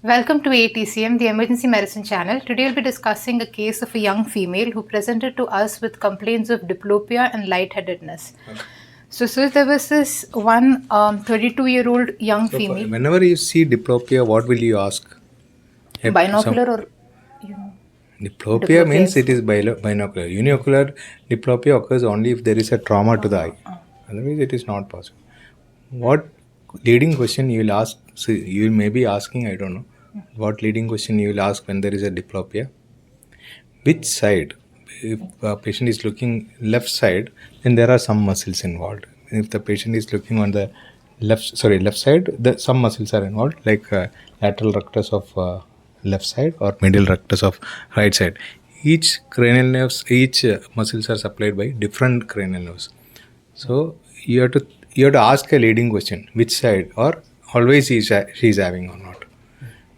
Welcome to AETCM, the Emergency Medicine channel. Today we'll be discussing a case of a young female who presented to us with complaints of diplopia and lightheadedness. Okay. So there was this one 32-year-old young female. Whenever you see diplopia, what will you ask? Binocular or Diplopia means Diplopia it is binocular. Uniocular diplopia occurs only if there is a trauma to the eye. Otherwise, it is not possible. What leading question you will ask? So you may be asking, I don't know. What leading question you will ask when there is a diplopia? Which side? If a patient is looking left side, then there are some muscles involved. If the patient is looking on the left side, some muscles are involved, like lateral rectus of left side or medial rectus of right side. Each cranial nerves, each muscles are supplied by different cranial nerves. So you have to ask a leading question: which side, or always she is having or not.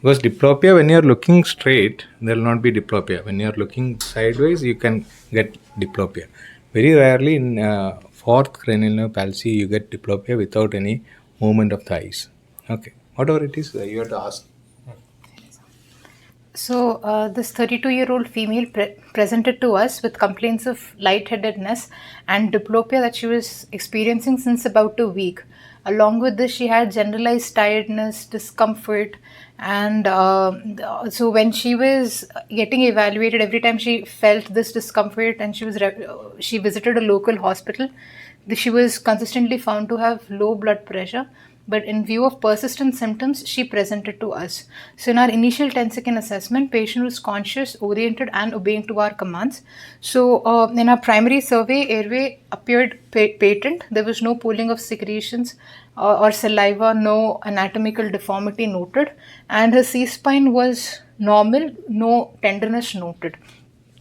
Because diplopia, when you are looking straight, there will not be diplopia. When you are looking sideways, you can get diplopia. Very rarely in fourth cranial nerve palsy, you get diplopia without any movement of the eyes. Okay, whatever it is, you have to ask. So, this 32-year-old female presented to us with complaints of lightheadedness and diplopia that she was experiencing since about a week. Along with this, she had generalized tiredness, discomfort, and so when she was getting evaluated, every time she felt this discomfort and she visited a local hospital, she was consistently found to have low blood pressure. But in view of persistent symptoms, she presented to us. So in our initial 10-second assessment, patient was conscious, oriented, and obeying to our commands. So in our primary survey, airway appeared patent. There was no pooling of secretions or saliva, no anatomical deformity noted. And her C-spine was normal, no tenderness noted.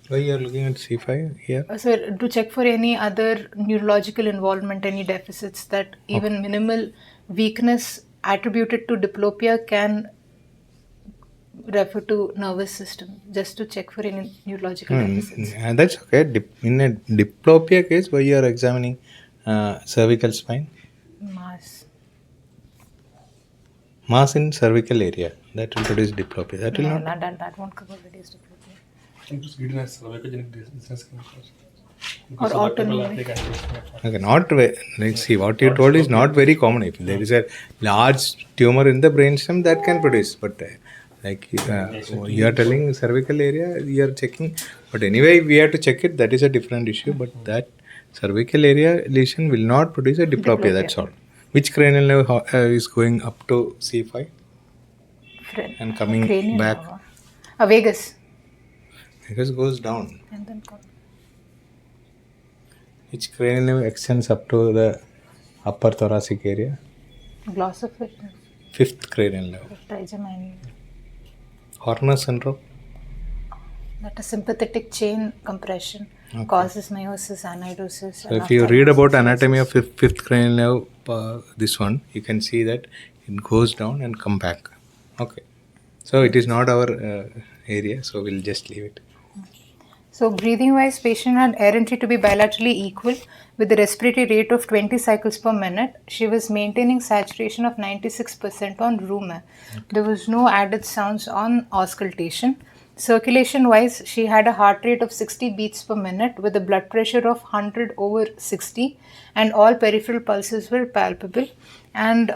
Why you are looking at C5 here? So to check for any other neurological involvement, any deficits that even minimal weakness attributed to diplopia can refer to nervous system, just to check for any neurological deficits. That's okay. In a diplopia case, why you are examining cervical spine? Mass in cervical area, that will produce diplopia. That will not. That won't cover reduced diplopia. Or autonomic. Okay, not like see what you told is not very common. If there is a large tumor in the brainstem, that can produce, but you are telling cervical area, you are checking. But anyway, we have to check it. That is a different issue. But that cervical area lesion will not produce a diplopia. That's all. Which cranial nerve is going up to C5 and coming Cranial back? Vagus. Vagus goes down. And then Which cranial nerve extends up to the upper thoracic area? glossopharynx. Fifth cranial nerve. Trigeminal. Horner syndrome. That a sympathetic chain compression causes meiosis, anidosis. So if you read about anatomy of fifth cranial nerve, this one, you can see that it goes down and come back. Okay. So it is not our area, so we'll just leave it. So breathing wise, patient had air entry to be bilaterally equal with a respiratory rate of 20 cycles per minute. She was maintaining saturation of 96% on room air. There was no added sounds on auscultation. Circulation wise, she had a heart rate of 60 beats per minute with a blood pressure of 100/60, and all peripheral pulses were palpable. And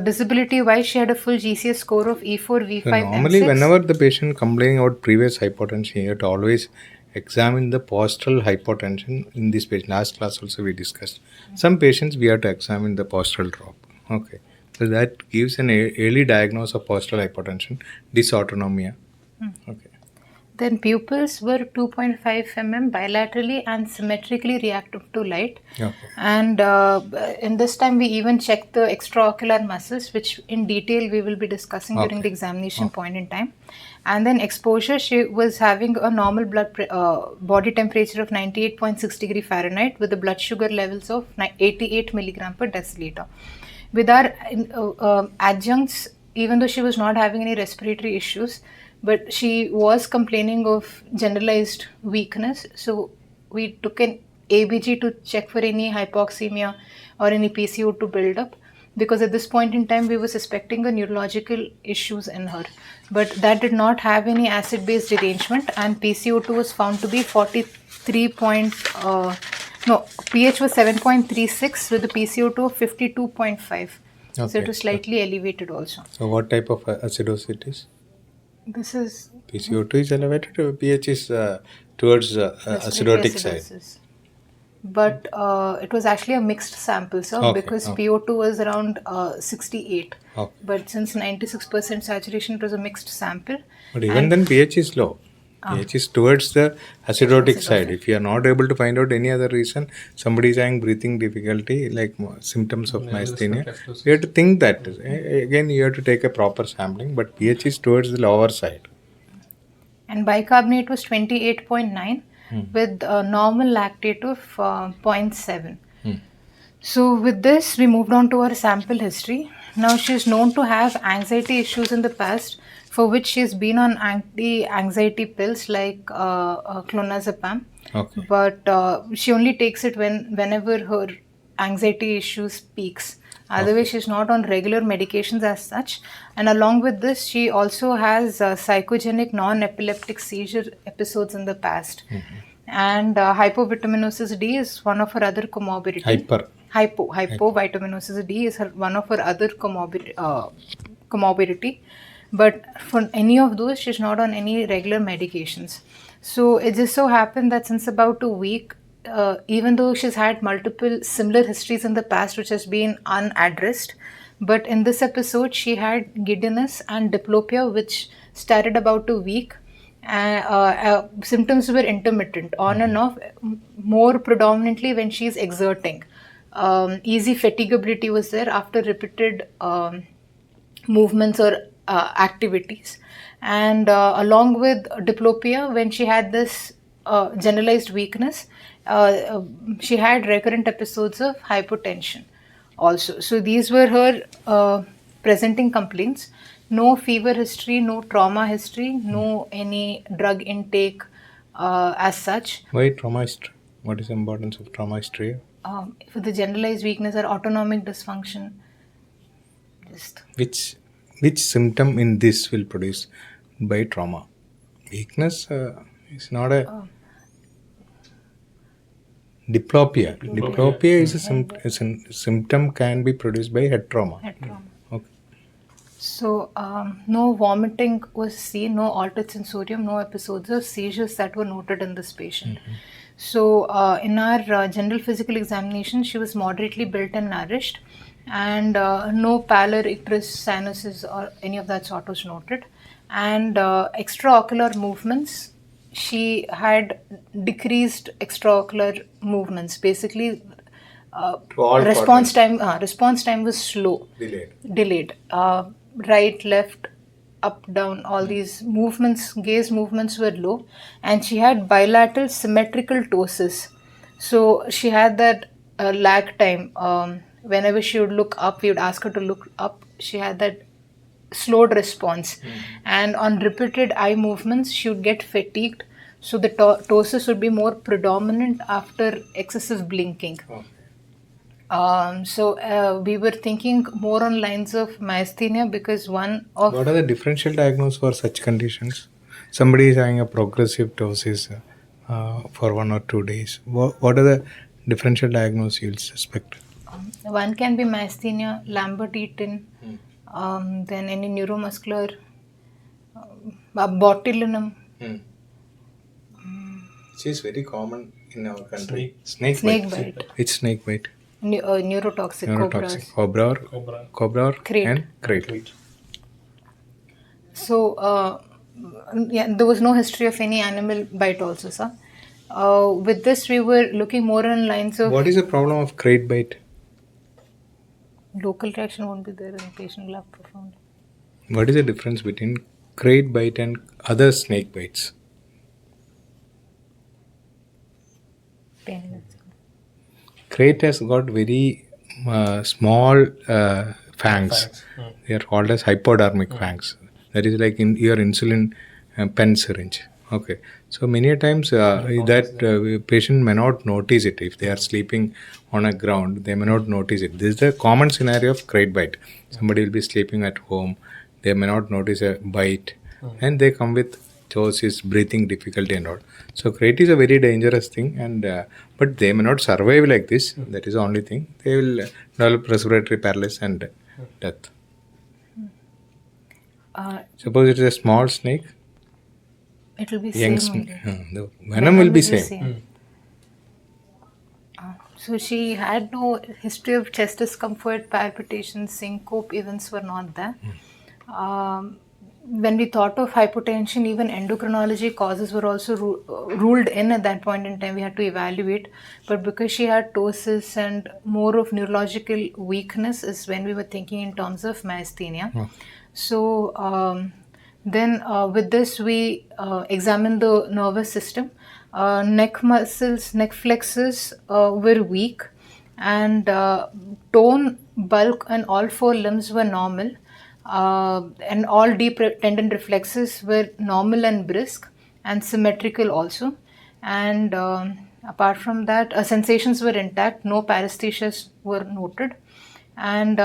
disability wise, she had a full GCS score of E4, V5, so normally, M6. whenever the patient complaining about previous hypotension, you have to always examine the postural hypotension in this patient. Last class also we discussed. Some patients we have to examine the postural drop. Okay. So that gives an early diagnosis of postural hypotension, dysautonomia. Okay. Then pupils were 2.5 mm bilaterally and symmetrically reactive to light. Okay. And in this time we even checked the extraocular muscles, which in detail we will be discussing during the examination point in time. And then exposure, she was having a normal body temperature of 98.6 degree Fahrenheit with the blood sugar levels of 88 milligram per deciliter. With our adjuncts, even though she was not having any respiratory issues, but she was complaining of generalized weakness. So we took an ABG to check for any hypoxemia or any PCO2 buildup. because at this point in time we were suspecting a neurological issues in her, but that did not have any acid-base derangement, and PCO2 was found to be 43 point, no, pH was 7.36 with a PCO2 of 52.5. So it Okay. was slightly elevated also. So what type of acidosis it is? This is PCO2 is elevated, pH is towards respiratory acidotic side. acidosis. But it was actually a mixed sample, sir, Okay, because okay. PO2 was around 68. Okay. But since 96% saturation, it was a mixed sample. But even then pH is low. pH is towards the acidotic side. If you are not able to find out any other reason, somebody is having breathing difficulty, like symptoms of myasthenia, you have to think that. Again, you have to take a proper sampling, but pH is towards the lower side. And bicarbonate was 28.9 with a normal lactate of 0.7. So with this, we moved on to her sample history. Now she is known to have anxiety issues in the past, for which she has been on anti-anxiety pills like clonazepam. Okay. But she only takes it whenever her anxiety issues peaks. Otherwise, she's not on regular medications as such. And along with this, she also has psychogenic non-epileptic seizure episodes in the past. And hypovitaminosis D is one of her other comorbidities. Hypovitaminosis D is one of her other comorbidity. But for any of those, she's not on any regular medications. So it just so happened that since about a week, even though she's had multiple similar histories in the past which has been unaddressed, but in this episode she had giddiness and diplopia which started about a week. Symptoms were intermittent, on and off, more predominantly when she's exerting. Easy fatigability was there after repeated movements or activities. And along with diplopia, when she had this generalized weakness, she had recurrent episodes of hypotension also. So these were her presenting complaints. No fever history, no trauma history, no any drug intake as such. Why trauma history? What is the importance of trauma history? For the generalized weakness or autonomic dysfunction. Which symptom in this will produce by trauma? Weakness is not a diplopia. Diplopia is a symptom can be produced by head trauma. Okay. So no vomiting was seen, no altered sensorium, no episodes of seizures that were noted in this patient. So in our general physical examination, she was moderately built and nourished, and no pallor, icterus, sinuses or any of that sort was noted. And extraocular movements, she had decreased extraocular movements. Basically, response time was slow, delayed. Right, left, up, down, all these movements, gaze movements were low, and she had bilateral symmetrical ptosis. So she had that lag time. Whenever she would look up, we would ask her to look up. She had that slowed response, and on repeated eye movements, she would get fatigued. So the ptosis would be more predominant after excessive blinking. So we were thinking more on lines of myasthenia because one of... What are the differential diagnoses for such conditions? Somebody is having a progressive ptosis for 1 or 2 days. What are the differential diagnoses you'll suspect? One can be myasthenia, Lambert-Eaton, then any neuromuscular, botulinum. Which is very common in our country. Snake bite. It's snake bite. Neurotoxic. Cobra or Crate. And crate. So, there was no history of any animal bite also, sir. With this, we were looking more on lines of... What is the problem of crate bite? Local reaction won't be there and the patient will have profound. What is the difference between crate bite and other snake bites? Pain. Crate has got very small fangs. They are called as hypodermic fangs. That is like in your insulin pen syringe. Okay. So many a times that patient may not notice it. If they are sleeping on a ground, they may not notice it. This is the common scenario of crate bite. Somebody will be sleeping at home. They may not notice a bite, and they come with chosis, breathing difficulty, and all. So crate is a very dangerous thing, and but they may not survive like this. That is the only thing. They will develop respiratory paralysis and death. Suppose it is a small snake. It will be Young same snake. only. The venom will be the same. So she had no history of chest discomfort, palpitations, syncope events were not there. When we thought of hypotension, even endocrinology causes were also ruled in at that point in time. We had to evaluate, but because she had ptosis and more of neurological weakness, is when we were thinking in terms of myasthenia. So then with this we examined the nervous system. Neck muscles, neck flexors were weak, and tone, bulk, and all four limbs were normal. And all deep tendon reflexes were normal and brisk and symmetrical also. And apart from that, sensations were intact, no paresthesias were noted, and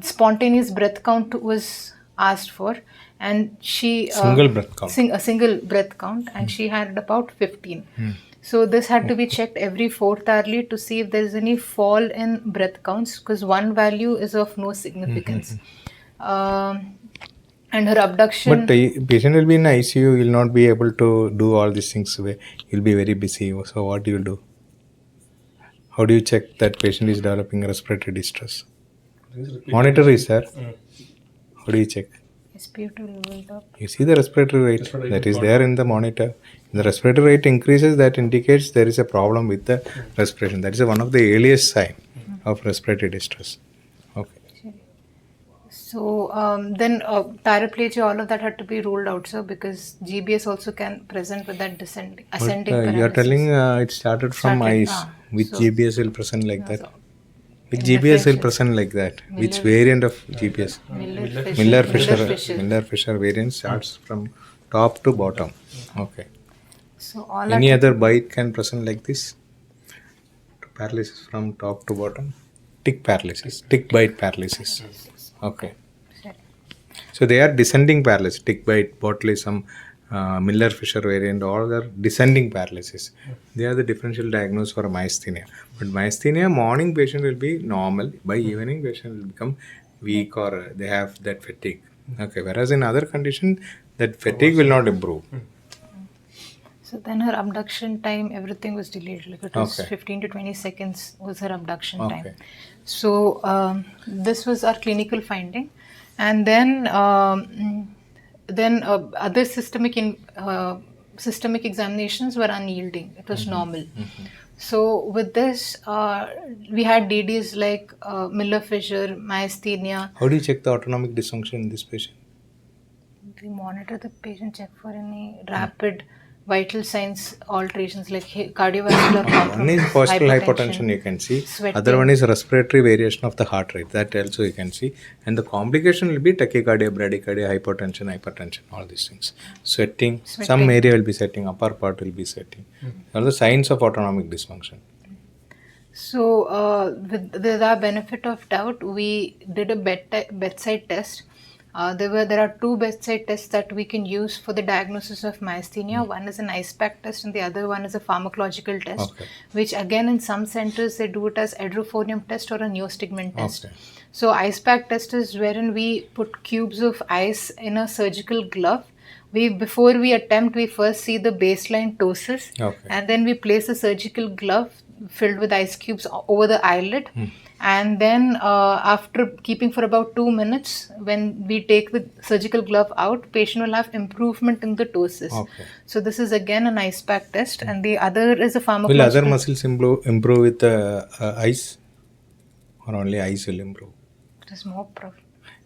spontaneous breath count was asked for, and she Single breath count. a single breath count, and she had about 15. So this had to be checked every fourth hourly to see if there is any fall in breath counts, because one value is of no significance. And her abduction. But the patient will be in ICU. You will not be able to do all these things. You will be very busy. So what do you do? How do you check that patient is developing respiratory distress? Monitor is there. How do you check? SpO2 leveled up. You see the respiratory rate that is there in the monitor. The respiratory rate increases, that indicates there is a problem with the respiration. That is one of the earliest sign of respiratory distress. Okay. So then paraplegia, all of that had to be ruled out, sir, because GBS also can present with that ascending paralysis. You are telling it started from eyes. Which GBS will present like that? Which GBS will present like that? Which variant of GBS? Miller-Fisher variant starts from top to bottom. Okay. So all Any other bite can present like this? Paralysis from top to bottom. Tick paralysis. Tick bite paralysis. Okay. So they are descending paralysis. Tick bite, botulism, Miller-Fisher variant, all are descending paralysis. They are the differential diagnosis for myasthenia. But myasthenia, morning patient will be normal. By evening, patient will become weak or they have that fatigue. Okay. Whereas in other condition, that fatigue will not improve. So then her abduction time, everything was delayed. Like it was 15 to 20 seconds was her abduction time. So this was our clinical finding. And then other systemic examinations were unyielding. It was normal. So with this, we had DDs like Miller-Fisher, myasthenia. How do you check the autonomic dysfunction in this patient? We monitor the patient, check for any rapid vital signs alterations like cardiovascular compromise. One is postural hypotension you can see. Sweating. Other one is respiratory variation of the heart rate. That also you can see. And the complication will be tachycardia, bradycardia, hypertension, all these things. Sweating. Some area will be sweating, upper part will be sweating. All the signs of autonomic dysfunction. So with the benefit of doubt, we did a bedside test. There are two bedside tests that we can use for the diagnosis of myasthenia. One is an ice pack test and the other one is a pharmacological test, which again in some centers they do it as edrophonium test or a neostigmine test. So ice pack test is wherein we put cubes of ice in a surgical glove. Before we attempt, we first see the baseline ptosis, and then we place a surgical glove filled with ice cubes over the eyelid. And then after keeping for about 2 minutes, when we take the surgical glove out, patient will have improvement in the ptosis. So this is again an ice pack test, and the other is a pharmacological. Will other muscles improve with ice, or only eyes will improve? It is more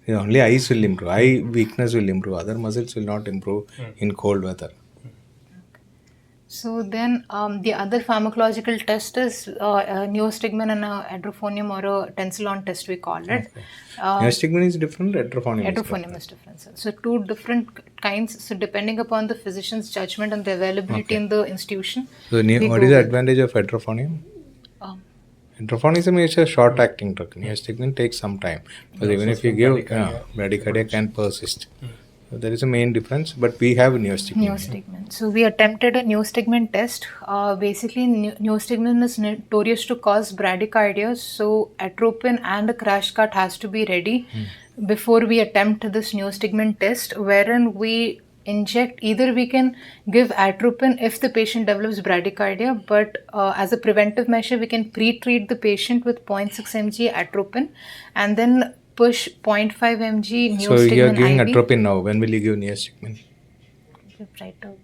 only eyes will improve. Eye weakness will improve. Other muscles will not improve in cold weather. So then the other pharmacological test is neostigmine and a adrophonium or a tensilon test we call it. Okay. Neostigmine is different, adrophonium is Adrophonium different. is different. So two different kinds. So depending upon the physician's judgment and the availability Okay. in the institution, So we what go is the with. advantage of adrophonium? Um, Adrophonium is a short-acting drug. Neostigmine takes some time. Because even if you give, bradycardia can persist. So there is a main difference, but we have neostigmine. Neostigmine. So we attempted a neostigmine test. Basically, neostigmine is notorious to cause bradycardia. So atropine and a crash cart has to be ready before we attempt this neostigmine test, wherein we inject, either we can give atropine if the patient develops bradycardia, but as a preventive measure, we can pre-treat the patient with 0.6 mg atropine and then push 0.5 mg So you are neostigmine giving IV. atropine now. When will you give neostigmine? Right away.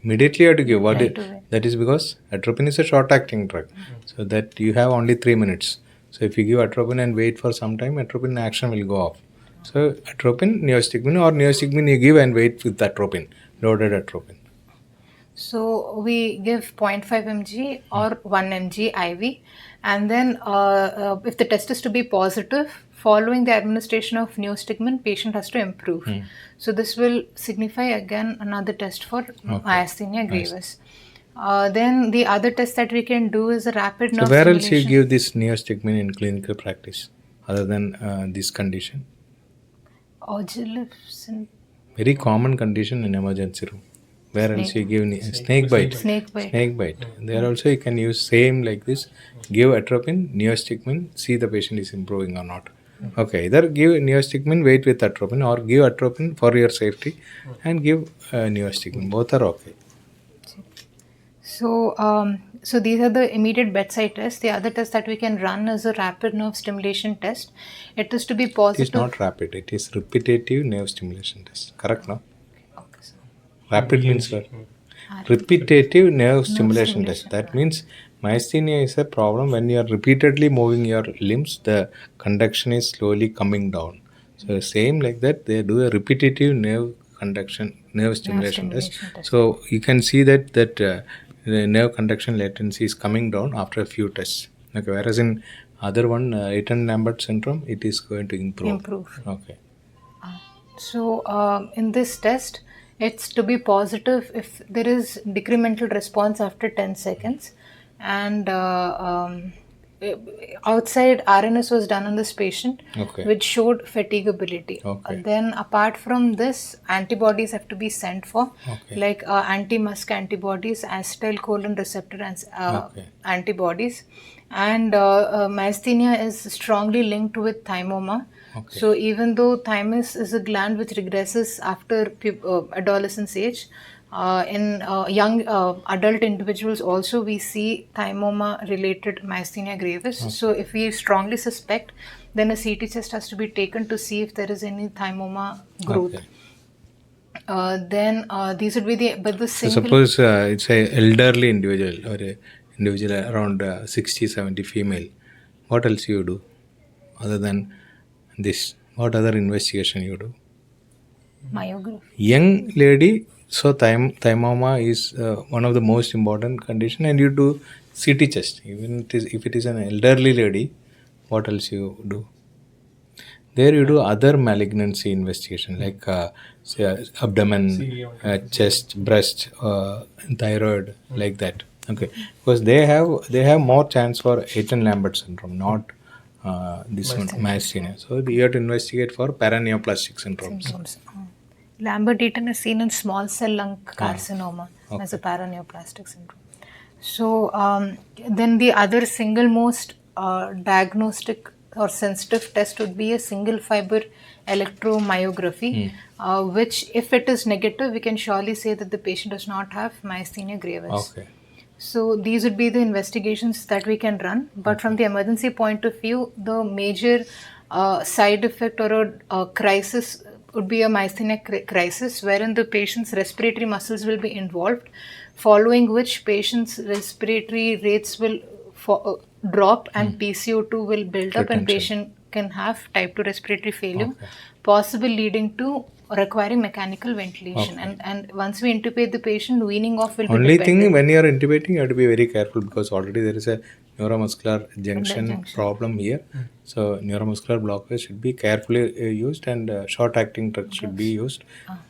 Immediately you have to give. Right away. That is because atropine is a short-acting drug. So that you have only 3 minutes. So if you give atropine and wait for some time, atropine action will go off. So atropine, neostigmine, or neostigmine you give and wait with atropine, loaded atropine. So we give 0.5 mg or 1 mg IV, and then if the test is to be positive, following the administration of neostigmine, patient has to improve. So this will signify again another test for myasthenia gravis. Then the other test that we can do is a rapid So nerve where else stimulation. you give this neostigmine in clinical practice other than this condition? Ogilvy Very common condition in emergency room. Where else you give snake bite? Snake bite. Snake bite. There also you can use same like this. Give atropine, neostigmine, see the patient is improving or not. Okay, either give neostigmine, wait with atropine, or give atropine for your safety and give neostigmine. Both are okay. So these are the immediate bedside tests. The other test that we can run is a rapid nerve stimulation test. It is to be It positive. is not rapid, it is repetitive nerve stimulation test. Correct, no? Okay, sir. Rapid means what? Repetitive nerve stimulation test. That means myasthenia is a problem when you are repeatedly moving your limbs, the conduction is slowly coming down. So same like that, they do a repetitive nerve stimulation test. So you can see that the nerve conduction latency is coming down after a few tests. Okay, whereas in other one, Eaton-Lambert syndrome, it is going to improve. Okay. So in this test, it's to be positive if there is decremental response after 10 seconds, and outside RNS was done on this patient, which showed fatigability. Then apart from this, antibodies have to be sent for, like anti-musk antibodies, acetylcholine receptor antibodies, and myasthenia is strongly linked with thymoma. So even though thymus is a gland which regresses after adolescence age, in young adult individuals also we see thymoma related myasthenia gravis. So if we strongly suspect, then a CT test has to be taken to see if there is any thymoma growth. Then these would be the single. So suppose it's a elderly individual or a individual around 60, 70 female. What else you do other than this? What other investigation you do? Myography. Young lady, so thymoma is one of the most important condition, and you do CT test. Even if it is an elderly lady, what else you do? There you do other malignancy investigation like say, abdomen, chest, breast, thyroid, like that. Okay, because they have more chance for Eaton-Lambert syndrome, not this one myasthenia. So you have to investigate for paraneoplastic syndromes. Lambert-Eaton is seen in small cell lung carcinoma as a paraneoplastic syndrome. So then the other single most diagnostic or sensitive test would be a single fiber electromyography, which if it is negative, we can surely say that the patient does not have myasthenia gravis. So these would be the investigations that we can run. But from the emergency point of view, the major side effect or a crisis would be a myasthenia crisis, wherein the patient's respiratory muscles will be involved, following which patient's respiratory rates will drop and PCO2 will build up and patient can have type 2 respiratory failure, possibly leading to requiring mechanical ventilation. And once we intubate the patient, weaning off will be Only dependent. thing, when you are intubating, you have to be very careful because already there is a neuromuscular junction problem here. So neuromuscular blockers should be carefully used, and short-acting drugs should be used,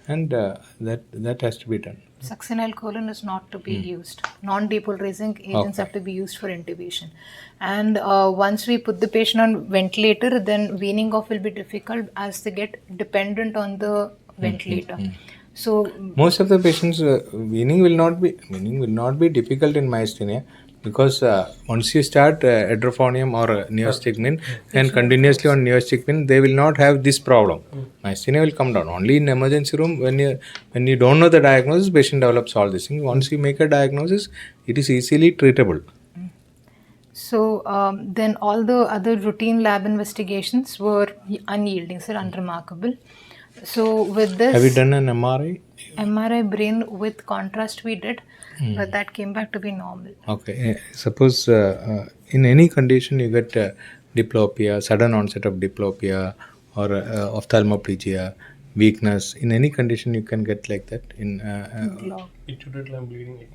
and that has to be done. Succinylcholine is not to be used. Non-depolarizing agents have to be used for intubation. And once we put the patient on ventilator, then weaning off will be difficult as they get dependent on the ventilator. So Most of the patients weaning will not be difficult in myasthenia because once you start edrophonium or neostigmine and continuously on neostigmine, they will not have this problem. Myasthenia will come down only in emergency room when you don't know the diagnosis. Patient develops all these things. Once you make a diagnosis, it is easily treatable. So then all the other routine lab investigations were unyielding, sir, unremarkable. So with this, Have you done an MRI? MRI brain with contrast we did, but that came back to be normal. Okay. Suppose in any condition you get diplopia, sudden onset of diplopia, or ophthalmoplegia, weakness. In any condition you can get like that. In Pituitary gland bleeding.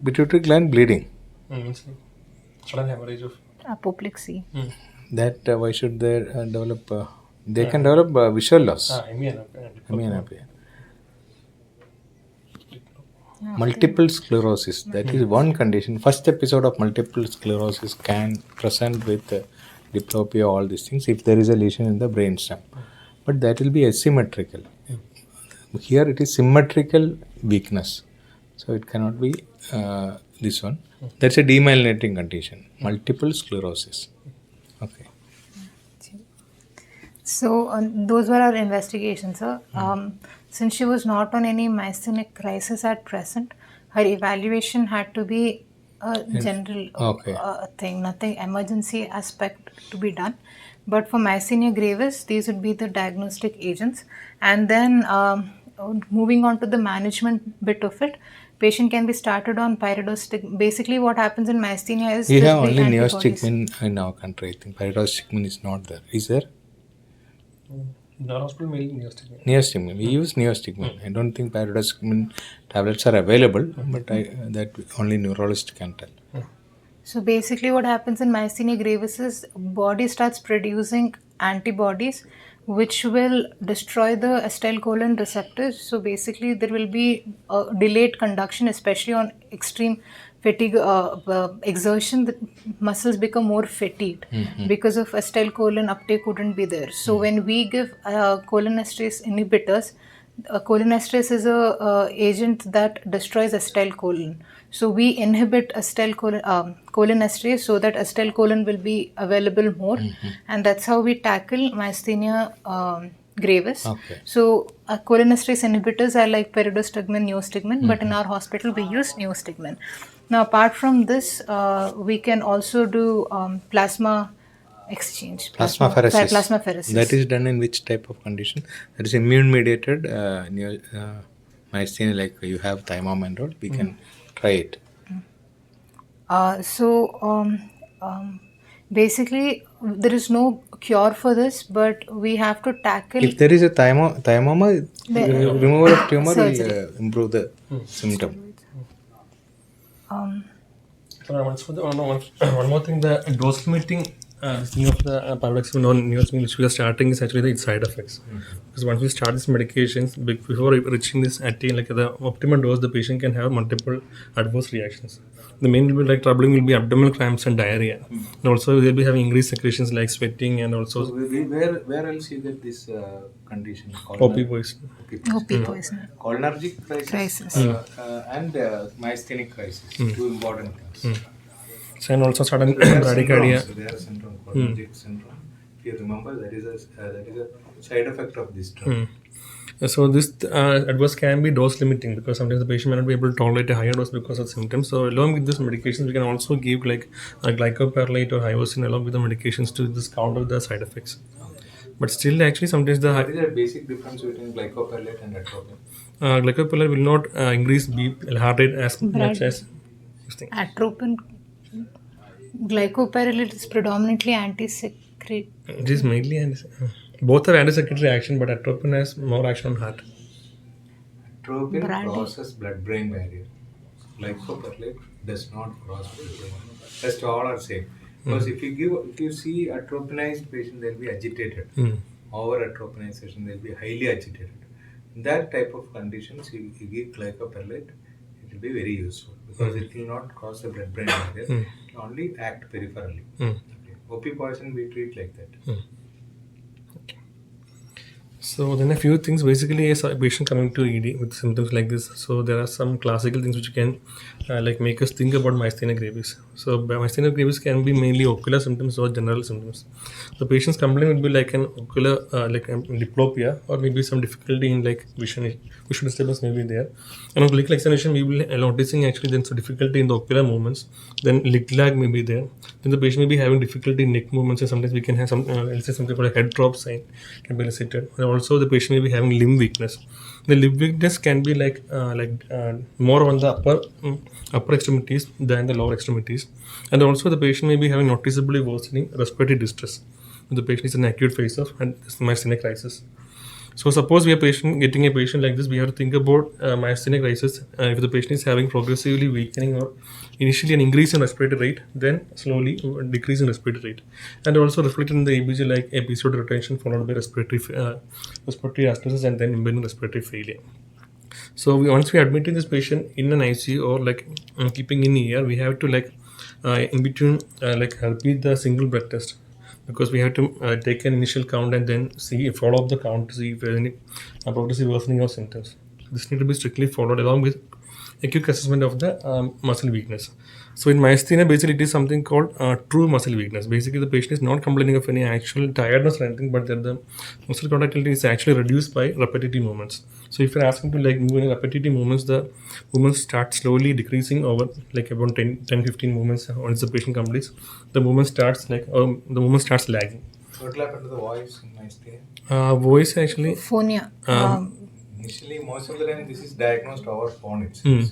pituitary gland bleeding. Means sudden hemorrhage of Apoplexy. That why should they develop? They can develop visual loss. Myasthenia. Multiple sclerosis. That is one condition. First episode of multiple sclerosis can present with diplopia, all these things, if there is a lesion in the brainstem. But that will be asymmetrical. Here it is symmetrical weakness. So it cannot be this one. That's a demyelinating condition. Multiple sclerosis. Okay. So those were our investigations, sir. Since she was not on any myasthenic crisis at present, her evaluation had to be a general thing, nothing emergency aspect to be done. But for myasthenia gravis, these would be the diagnostic agents. And then moving on to the management bit of it, patient can be started on pyridostigmine. Basically, what happens in myasthenia is we just have the only antibodies. neostigmine in our country. I think pyridostigmine is not there. Is there? in our hospital mainly neostigmine. Neostigmine. We use neostigmine. I don't think pyridostigmine tablets are available, but that only neurologist can tell. So basically what happens in myasthenia gravis is body starts producing antibodies which will destroy the acetylcholine receptors. So basically there will be a delayed conduction, especially on extreme fatigue exertion. The muscles become more fatigued because of acetylcholine uptake couldn't be there. So when we give cholinesterase inhibitors, cholinesterase is a agent that destroys acetylcholine. So we inhibit cholinesterase so that acetylcholine will be available more, and that's how we tackle myasthenia gravis. Okay. So cholinesterase inhibitors are like pyridostigmine, neostigmine, but in our hospital we use neostigmine. Now apart from this, we can also do plasma exchange. Plasmapheresis. That is done in which type of condition? That is immune mediated myasthenia, like you have thymoma and all. We can try it. Basically, there is no cure for this, but we have to tackle. If there is a thymoma, removal of tumor will improve the symptom. One more thing, the dose limiting thing of the pyridostigmine or neostigmine which we are starting is actually its side effects. Because once we start these medications, before reaching this like the optimal dose, the patient can have multiple adverse reactions. The main will be like troubling will be abdominal cramps and diarrhea. And also they'll be having increased secretions like sweating and also. So where else you get this condition? OP poison. OP poison. Cholinergic crisis. And myasthenic crisis. Two important things. And also sudden bradycardia. There are syndrome, cholinergic syndrome. If you remember, that is a side effect of this drug. So this adverse can be dose limiting because sometimes the patient may not be able to tolerate a higher dose because of symptoms. So along with this medications, we can also give like a glycopyrrolate or hyoscine along with the medications to just counter the side effects. But still, actually, sometimes What is the basic difference between glycopyrrolate and atropine? Glycopyrrolate will not increase heart rate as much as atropine. Glycopyrrolate is predominantly anti-secretory. It is mainly Both have anti-secretory action, but atropine has more action on heart. Atropine Brady. crosses blood-brain barrier. Glycopyrrolate does not cross blood-brain. Rest all are same. Because if you see atropinized patient, they'll be agitated. Over atropinization, they'll be highly agitated. In that type of conditions, you give glycopyrrolate, it will be very useful because it will not cross the blood-brain barrier. It will only act peripherally. Okay. OP poison we treat like that. So then a few things, basically as a patient coming to ED with symptoms like this, so there are some classical things which can like make us think about myasthenia gravis. So myasthenia gravis can be mainly ocular symptoms or general symptoms. The patient's complaint will be like an ocular diplopia or maybe some difficulty in like vision disturbance may be there. And on clinical examination we will noticing actually then some difficulty in the ocular movements, then lid lag may be there, then the patient may be having difficulty in neck movements, and sometimes we can have some let's say something called a head drop sign can be elicited. And also the patient may be having limb weakness. The limb weakness can be more on the upper extremities than the lower extremities, and also the patient may be having noticeably worsening respiratory distress. The patient is in acute phase of and myasthenia crisis. So suppose we are getting a patient like this, we have to think about myasthenia crisis. If the patient is having progressively weakening or initially an increase in respiratory rate, then slowly decrease in respiratory rate, and also reflected in the EBG like episode retention followed by respiratory atelectasis and then impending respiratory failure. So once we admitting this patient in an ICU or like keeping in ER, we have to in between repeat the single blood test, because we have to take an initial count and then follow up the count to see if there is any progressive worsening of symptoms. This need to be strictly followed along with acute assessment of the muscle weakness. So in myasthenia, basically it is something called true muscle weakness. Basically, the patient is not complaining of any actual tiredness or anything, but that the muscle contractility is actually reduced by repetitive movements. So if you're asking to like move in repetitive movements, the movements start slowly decreasing over like about 10-15 movements. Once the patient completes, the movement starts lagging. What will happen to the voice in myasthenia? Voice actually. Phonia. Initially, most of the time, this is diagnosed over phone itself.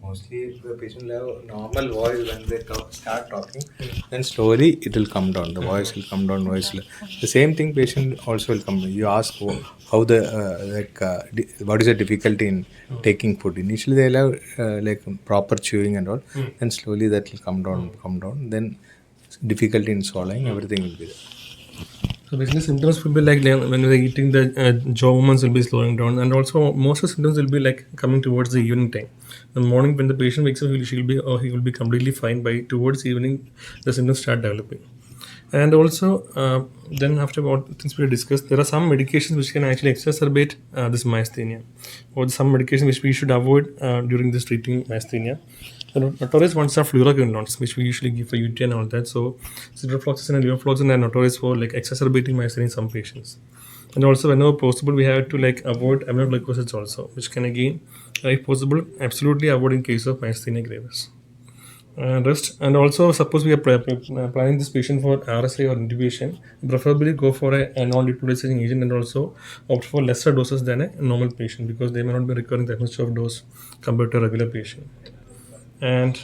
Mostly, the patient will have normal voice when they start talking. Then slowly, it will come down. The voice will come down. The same thing, patient also will come down. You ask how what is the difficulty in taking food. Initially, they'll have proper chewing and all. Then slowly, that will come down. Then difficulty in swallowing, everything will be there. So basically, symptoms will be like when you're eating, the jaw movements will be slowing down, and also most of the symptoms will be like coming towards the evening time. In the morning, when the patient wakes up, he will be completely fine. By towards evening, the symptoms start developing. And also, then after what things we discussed, there are some medications which can actually exacerbate this myasthenia, or some medication which we should avoid during this treating myasthenia. The notorious ones are fluoroquinolones, which we usually give for UTI and all that. So, ciprofloxacin and levofloxacin are notorious for like exacerbating myasthenia in some patients. And also, whenever possible, we have to like avoid aminoglycosides also, which can again, if possible, absolutely avoid in case of myasthenia gravis. And also, suppose we are planning this patient for RSI or intubation, preferably go for a non-depolarizing agent, and also opt for lesser doses than a normal patient, because they may not be requiring that much of dose compared to a regular patient. And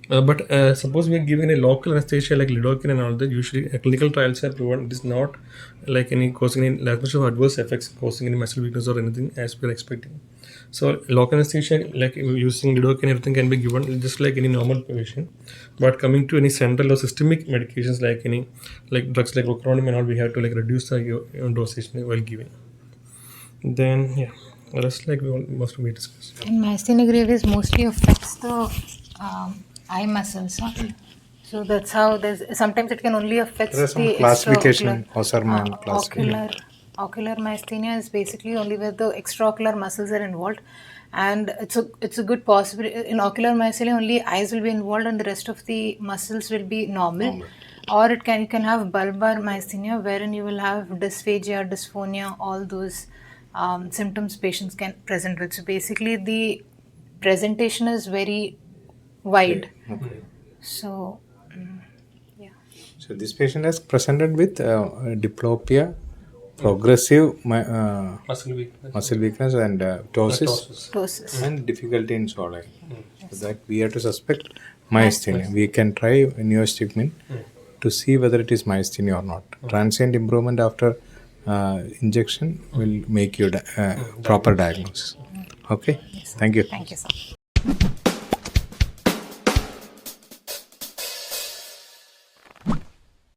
but suppose we are giving a local anesthesia like lidocaine and all that, usually clinical trials have proven it is not like causing any that much of adverse effects, causing any muscle weakness or anything as we are expecting. So local anesthesia like using lidocaine, everything can be given just like any normal patient. But coming to any central or systemic medications like drugs like rocaronam and all, we have to like reduce the dosage while giving. Then the rest most we discussed. In myasthenia gravis, mostly affects the eye muscles. So that's how sometimes it can only affect There are some the classification, Osserman classification. Ocular myasthenia is basically only where the extraocular muscles are involved, and it's a good possibility. In ocular myasthenia, only eyes will be involved, and the rest of the muscles will be normal. Or you can have bulbar myasthenia, wherein you will have dysphagia, dysphonia, all those symptoms patients can present with. So basically, the presentation is very wide. Okay. So, So this patient has presented with diplopia, progressive muscle weakness and ptosis and difficulty in swallowing. So that we have to suspect myasthenia. We can try neostigmine to see whether it is myasthenia or not. Transient improvement after injection will make you proper diagnosis. Okay, thank you. Thank you, sir.